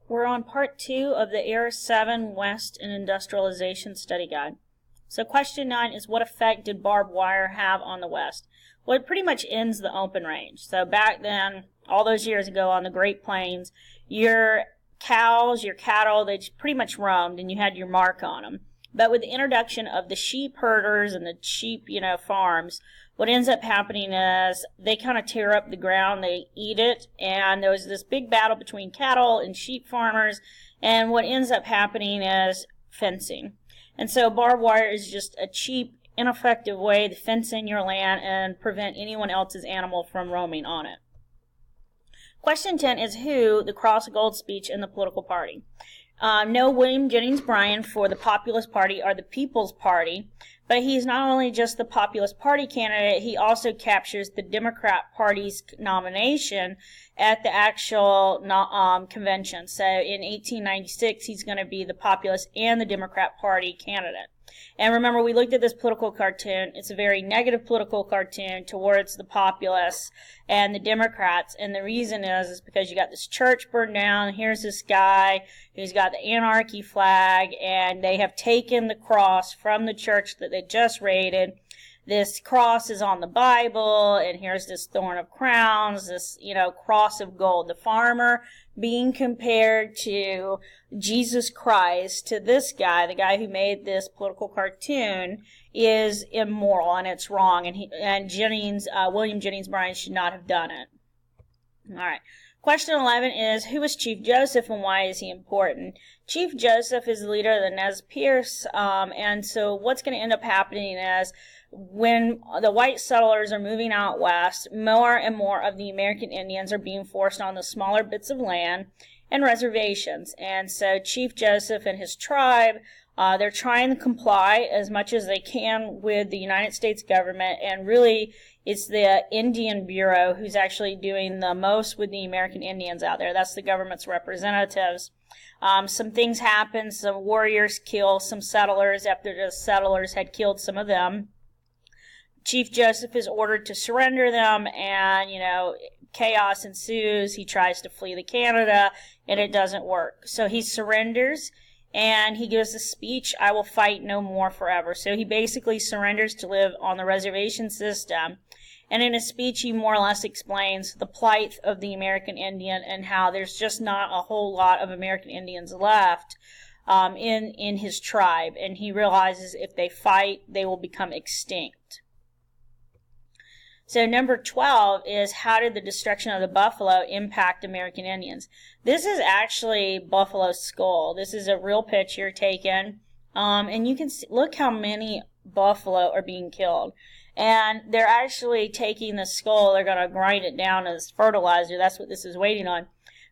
We're on part 2 of the Era 7 West and Industrialization Study Guide. So question 9 is, what effect did barbed wire have on the West? Well, it pretty much ends the open range. So back then, all those years ago on the Great Plains, your cows, your cattle, they just pretty much roamed and you had your mark on them. But with the introduction of the sheep herders and the sheep, farms, what ends up happening is they kind of tear up the ground, they eat it, and there was this big battle between cattle and sheep farmers, and what ends up happening is fencing. And so barbed wire is just a cheap, ineffective way to fence in your land and prevent anyone else's animal from roaming on it. Question 10 is, who the Cross of Gold speech in the political party? No, William Jennings Bryan for the Populist Party or the People's Party, but he's not only just the Populist Party candidate, he also captures the Democrat Party's nomination at the actual convention. So in 1896, he's going to be the Populist and the Democrat Party candidate. And remember, we looked at this political cartoon. It's a very negative political cartoon towards the populists and the Democrats. And the reason is because you got this church burned down. Here's this guy who's got the anarchy flag, and they have taken the cross from the church that they just raided. This cross is on the Bible, and here's this thorn of crowns, this, cross of gold. The farmer being compared to Jesus Christ, to this guy, the guy who made this political cartoon, is immoral and it's wrong. And William Jennings Bryan should not have done it. All right. Question 11 is, who was Chief Joseph and why is he important? Chief Joseph is the leader of the Nez Perce, and so what's going to end up happening is, when the white settlers are moving out west, more and more of the American Indians are being forced on the smaller bits of land and reservations. And so Chief Joseph and his tribe, they're trying to comply as much as they can with the United States government, and really it's the Indian Bureau who's actually doing the most with the American Indians out there. That's the government's representatives. Some things happen. Some warriors kill some settlers after the settlers had killed some of them. Chief Joseph is ordered to surrender them, and, chaos ensues. He tries to flee to Canada, and it doesn't work. So he surrenders, and he gives a speech, "I will fight no more forever." So he basically surrenders to live on the reservation system. And in his speech, he more or less explains the plight of the American Indian and how there's just not a whole lot of American Indians left in his tribe. And he realizes if they fight, they will become extinct. So number 12 is, how did the destruction of the buffalo impact American Indians? This is actually buffalo's skull. This is a real picture taken. And you can see, look how many buffalo are being killed. And they're actually taking the skull, they're going to grind it down as fertilizer. That's what this is waiting on.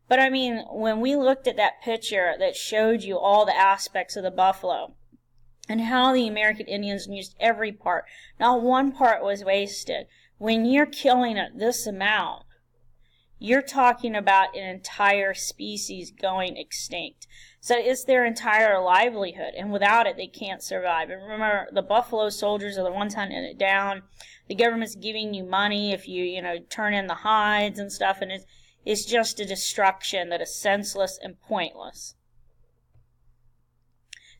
But I mean, when we looked at that picture that showed you all the aspects of the buffalo and how the American Indians used every part, not one part was wasted. When you're killing it this amount, you're talking about an entire species going extinct. So it's their entire livelihood, and without it, they can't survive. And remember, the buffalo soldiers are the ones hunting it down. The government's giving you money if you, turn in the hides and stuff, and it's just a destruction that is senseless and pointless.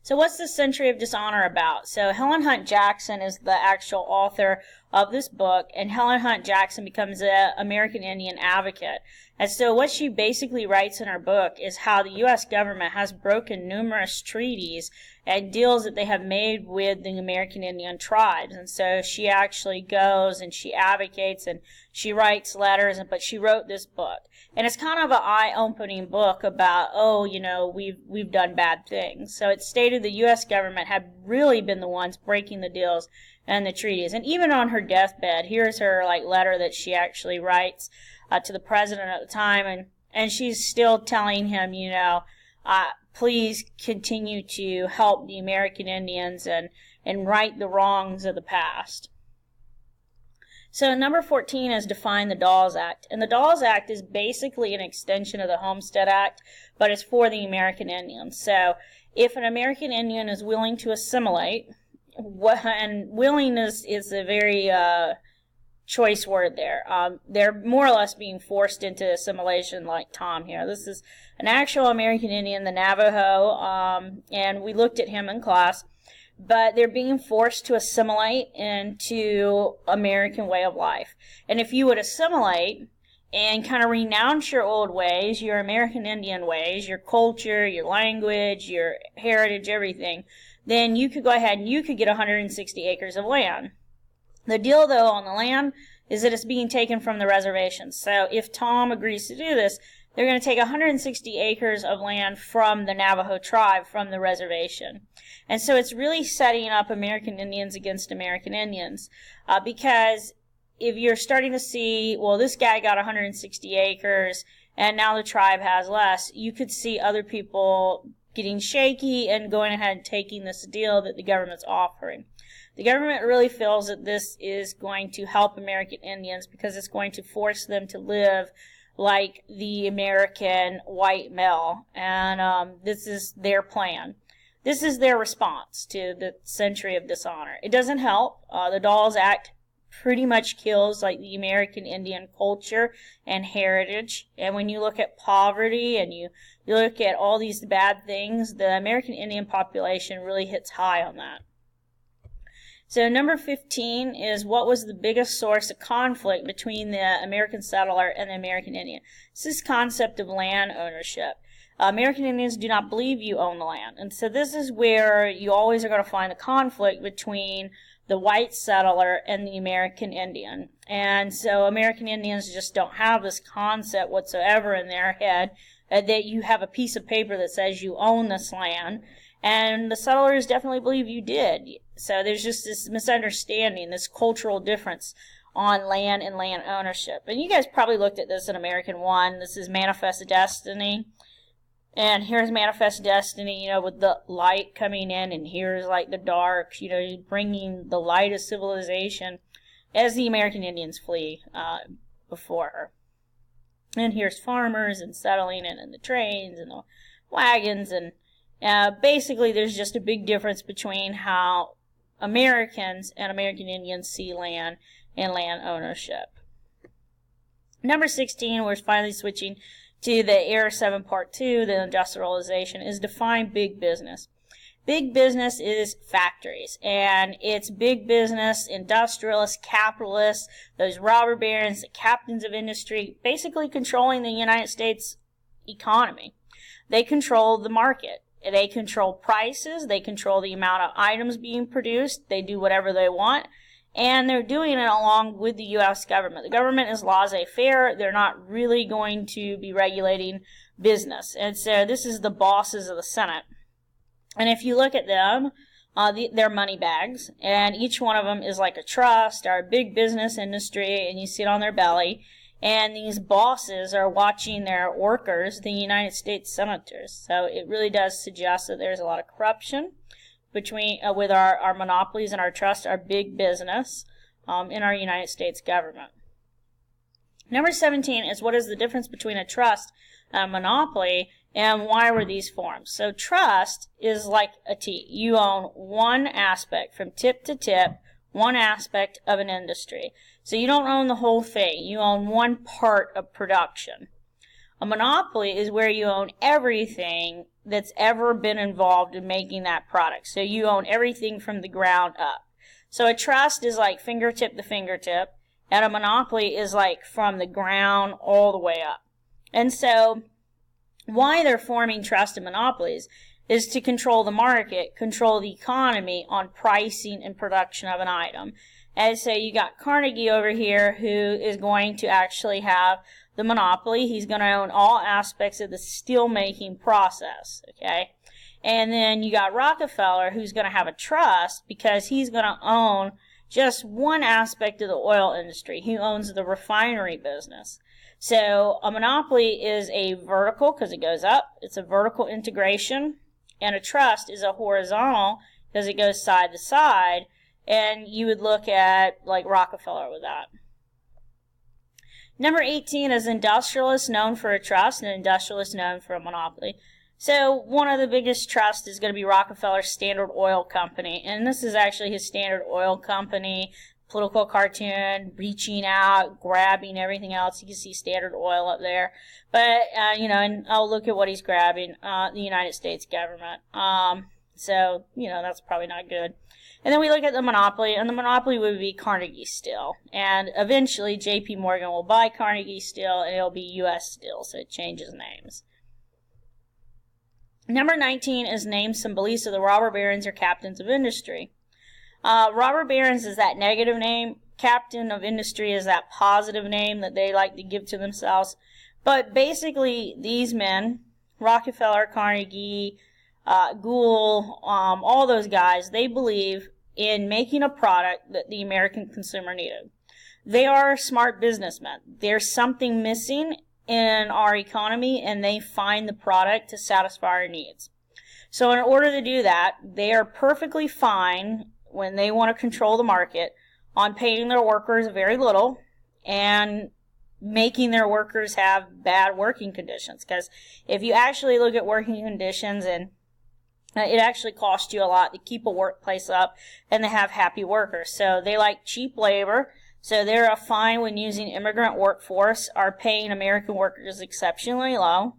So what's the Century of Dishonor about? So Helen Hunt Jackson is the actual author of this book, and Helen Hunt Jackson becomes an American Indian advocate. And so what she basically writes in her book is how the U.S. government has broken numerous treaties and deals that they have made with the American Indian tribes. And so she actually goes and she advocates and she writes letters, but she wrote this book. And it's kind of an eye-opening book about, we've done bad things. So it stated the U.S. government had really been the ones breaking the deals and the treaties. And even on her deathbed, here's her letter that she actually writes to the president at the time, and she's still telling him, please continue to help the American Indians and right the wrongs of the past. So number 14 is define the Dawes Act. And the Dawes Act is basically an extension of the Homestead Act, but it's for the American Indians. So if an American Indian is willing to assimilate, and willingness is a very choice word there. They're more or less being forced into assimilation like Tom here. This is an actual American Indian, the Navajo, and we looked at him in class. But they're being forced to assimilate into American way of life. And if you would assimilate and kind of renounce your old ways, your American Indian ways, your culture, your language, your heritage, everything, then you could go ahead and you could get 160 acres of land. The deal, though, on the land is that it's being taken from the reservations. So if Tom agrees to do this, they're going to take 160 acres of land from the Navajo tribe, from the reservation. And so it's really setting up American Indians against American Indians. Because if you're starting to see, well, this guy got 160 acres, and now the tribe has less, you could see other people getting shaky and going ahead and taking this deal that the government's offering. The government really feels that this is going to help American Indians because it's going to force them to live like the American white male, and this is their plan. This is their response to the century of dishonor. It doesn't help. The Dawes Act pretty much kills like the American Indian culture and heritage, and when you look at poverty and you look at all these bad things, the American Indian population really hits high on that. So number 15 is what was the biggest source of conflict between the American settler and the American Indian. This is concept of land ownership. American Indians do not believe you own the land. And so this is where you always are going to find the conflict between the white settler and the American Indian. And so American Indians just don't have this concept whatsoever in their head that you have a piece of paper that says you own this land. And the settlers definitely believe you did. So there's just this misunderstanding, this cultural difference on land and land ownership. And you guys probably looked at this in American 1. This is Manifest Destiny. And here's Manifest Destiny, with the light coming in, and here's like the dark, bringing the light of civilization as the American Indians flee before her. And here's farmers and settling in, and the trains and the wagons, and basically there's just a big difference between how Americans and American Indians see land and land ownership. Number 16, we're finally switching to the Era 7 Part 2, the Industrialization, is define big business. Big business is factories, and it's big business, industrialists, capitalists, those robber barons, the captains of industry, basically controlling the United States economy. They control the market. They control prices. They control the amount of items being produced. They do whatever they want. And they're doing it along with the U.S. government. The government is laissez-faire. They're not really going to be regulating business. And so this is the bosses of the Senate. And if you look at them, they're money bags. And each one of them is like a trust or a big business industry. And you see it on their belly. And these bosses are watching their workers, the United States senators. So it really does suggest that there's a lot of corruption between with our monopolies and our trusts, our big business in our United States government. Number 17 is what is the difference between a trust and a monopoly, and why were these formed? So trust is like a T. You own one aspect from tip to tip, one aspect of an industry. So you don't own the whole thing. You own one part of production. A monopoly is where you own everything that's ever been involved in making that product. So you own everything from the ground up. So a trust is like fingertip to fingertip, and a monopoly is like from the ground all the way up. And so why they're forming trust and monopolies is to control the market, control the economy on pricing and production of an item. And so you got Carnegie over here who is going to actually have the monopoly. He's going to own all aspects of the steel making process, okay? And then you got Rockefeller who's going to have a trust because he's going to own just one aspect of the oil industry. He owns the refinery business. So a monopoly is a vertical because it goes up. It's a vertical integration. And a trust is a horizontal because it goes side to side. And you would look at like Rockefeller with that. Number 18 is industrialists known for a trust and industrialists known for a monopoly. So one of the biggest trusts is going to be Rockefeller's Standard Oil Company. And this is actually his Standard Oil Company political cartoon, reaching out, grabbing everything else. You can see Standard Oil up there. But, and I'll look at what he's grabbing, the United States government. So, that's probably not good. And then we look at the monopoly, and the monopoly would be Carnegie Steel. And eventually, J.P. Morgan will buy Carnegie Steel, and it'll be U.S. Steel, so it changes names. Number 19 is name some beliefs of the robber barons or captains of industry. Robber barons is that negative name. Captain of industry is that positive name that they like to give to themselves. But basically, these men, Rockefeller, Carnegie, Gould, all those guys, they believe in making a product that the American consumer needed. They are smart businessmen. There's something missing in our economy, and they find the product to satisfy our needs. So in order to do that, they are perfectly fine when they want to control the market on paying their workers very little and making their workers have bad working conditions. Because if you actually look at working conditions, and it actually costs you a lot to keep a workplace up and to have happy workers. So they like cheap labor. So they're fine when using immigrant workforce, are paying American workers exceptionally low.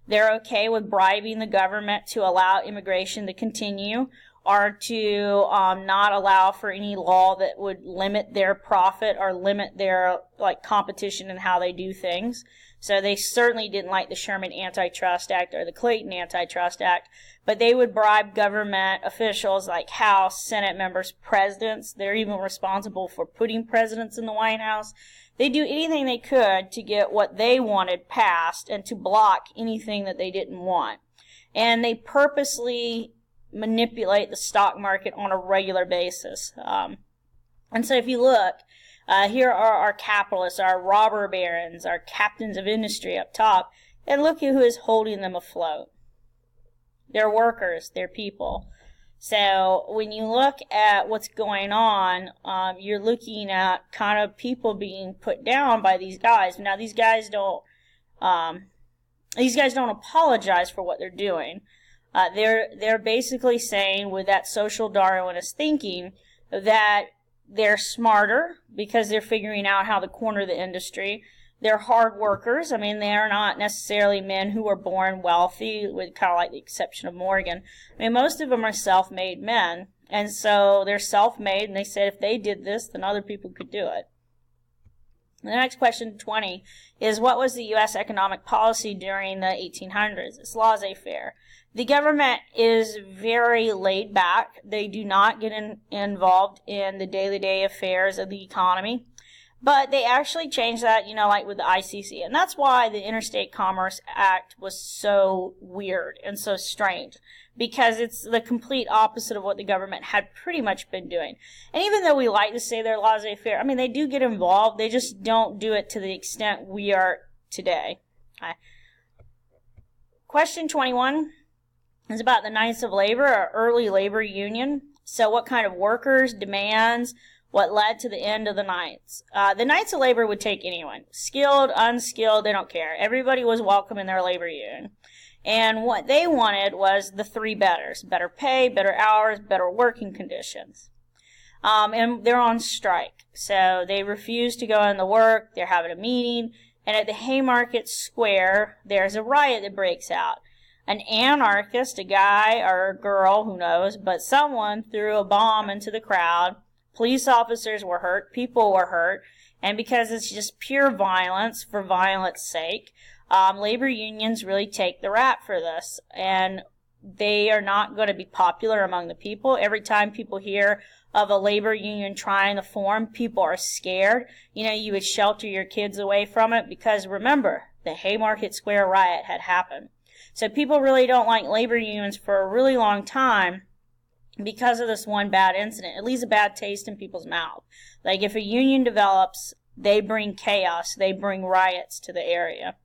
They're okay with bribing the government to allow immigration to continue, or to not allow for any law that would limit their profit or limit their competition in how they do things. So they certainly didn't like the Sherman Antitrust Act or the Clayton Antitrust Act, but they would bribe government officials like House, Senate members, presidents. They're even responsible for putting presidents in the White House. They do anything they could to get what they wanted passed and to block anything that they didn't want. And they purposely manipulate the stock market on a regular basis. And so if you look, here are our capitalists, our robber barons, our captains of industry up top, and look at who is holding them afloat. They're workers, they're people. So when you look at what's going on, you're looking at kind of people being put down by these guys. Now these guys don't apologize for what they're doing. They're basically saying, with that social Darwinist thinking, that they're smarter because they're figuring out how to corner the industry. They're hard workers. I mean, they're not necessarily men who were born wealthy, with kind of like the exception of Morgan. I mean, most of them are self-made men, and so they're self-made, and they said if they did this, then other people could do it. The next question, 20, is what was the U.S. economic policy during the 1800s? It's laissez-faire. The government is very laid back. They do not get involved in the day-to-day affairs of the economy. But they actually changed that, like with the ICC. And that's why the Interstate Commerce Act was so weird and so strange, because it's the complete opposite of what the government had pretty much been doing. And even though we like to say they're laissez-faire, I mean, they do get involved. They just don't do it to the extent we are today. Okay. Question 21 is about the Knights of Labor, or early labor union. So what kind of workers, demands, what led to the end of the Knights? The Knights of Labor would take anyone. Skilled, unskilled, they don't care. Everybody was welcome in their labor union. And what they wanted was the three betters: better pay, better hours, better working conditions. And they're on strike. So they refuse to go into work. They're having a meeting. And at the Haymarket Square, there's a riot that breaks out. An anarchist, a guy or a girl, who knows, but someone threw a bomb into the crowd. Police officers were hurt, people were hurt, and because it's just pure violence for violence sake, labor unions really take the rap for this, and they are not going to be popular among the people. Every time people hear of a labor union trying to form, people are scared. You would shelter your kids away from it, because remember, the Haymarket Square riot had happened. So people really don't like labor unions for a really long time because of this one bad incident. It leaves a bad taste in people's mouth. Like, if a union develops, they bring chaos, they bring riots to the area.